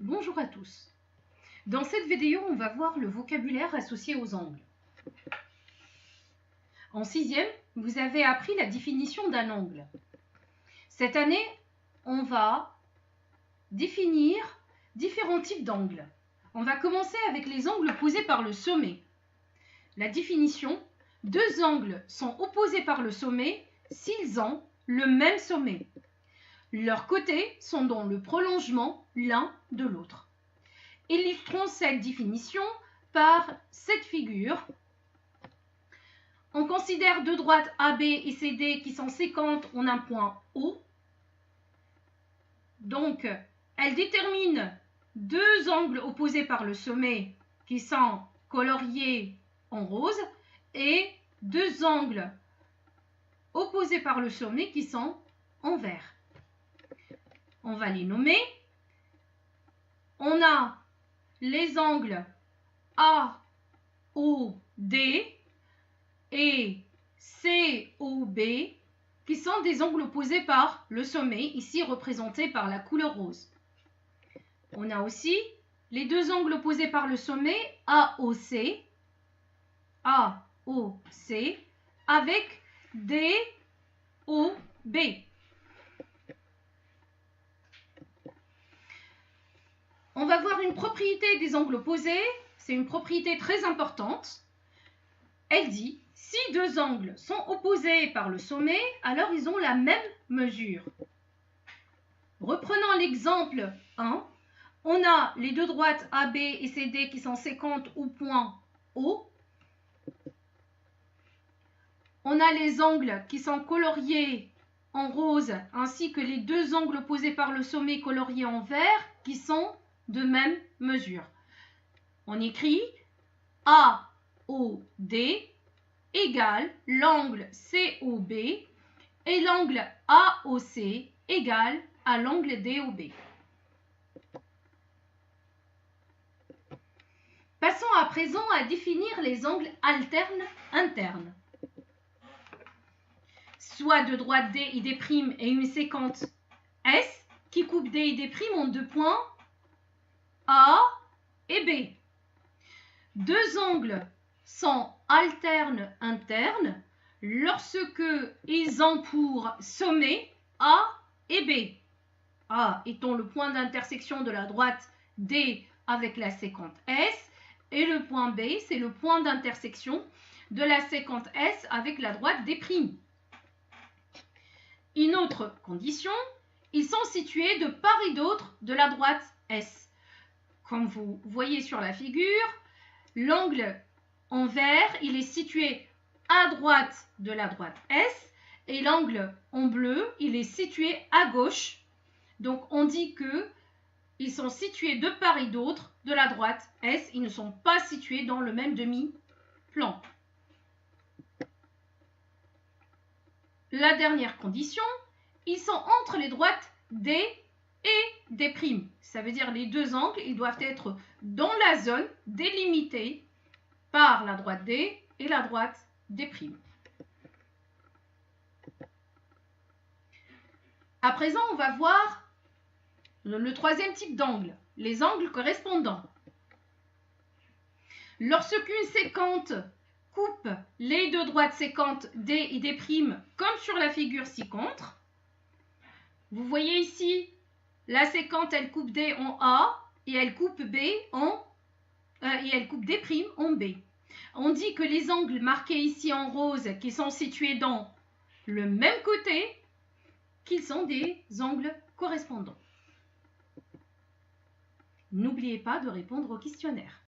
Bonjour à tous. Dans cette vidéo, on va voir le vocabulaire associé aux angles. En 6e, vous avez appris la définition d'un angle. Cette année, on va définir différents types d'angles. On va commencer avec les angles opposés par le sommet. La définition: deux angles sont opposés par le sommet s'ils ont le même sommet. Leurs côtés sont dans le prolongement l'un de l'autre. Illustrons cette définition par cette figure. On considère deux droites AB et CD qui sont séquentes en un point O. Donc, elles déterminent deux angles opposés par le sommet qui sont coloriés en rose et deux angles opposés par le sommet qui sont en vert. On va les nommer. On a les angles AOD et COB qui sont des angles opposés par le sommet, ici représentés par la couleur rose. On a aussi les deux angles opposés par le sommet AOC avec DOB. On va voir une propriété des angles opposés. C'est une propriété très importante. Elle dit, si deux angles sont opposés par le sommet, alors ils ont la même mesure. Reprenons l'exemple 1. On a les deux droites AB et CD qui sont séquentes au point O. On a les angles qui sont coloriés en rose, ainsi que les deux angles opposés par le sommet coloriés en vert qui sont de même mesure. On écrit AOD égale l'angle COB et l'angle AOC égale à l'angle DOB. Passons à présent à définir les angles alternes internes. Soit deux droites D et D' et une séquente S qui coupe D et D' en deux points A et B. Deux angles sont alternes internes lorsque ils ont pour sommet A et B. A étant le point d'intersection de la droite D avec la séquente S et le point B, c'est le point d'intersection de la séquente S avec la droite D'. Une autre condition, ils sont situés de part et d'autre de la droite S. Comme vous voyez sur la figure, l'angle en vert, il est situé à droite de la droite S et l'angle en bleu, il est situé à gauche. Donc, on dit qu'ils sont situés de part et d'autre de la droite S. Ils ne sont pas situés dans le même demi-plan. La dernière condition, ils sont entre les droites D et D'. Ça veut dire les deux angles, ils doivent être dans la zone délimitée par la droite D et la droite D'. À présent, on va voir le troisième type d'angle, les angles correspondants. Lorsqu'une séquente coupe les deux droites séquentes D et D' comme sur la figure ci-contre, vous voyez ici, la séquente, elle coupe D en A et elle coupe D' en B. On dit que les angles marqués ici en rose qui sont situés dans le même côté, qu'ils sont des angles correspondants. N'oubliez pas de répondre au questionnaire.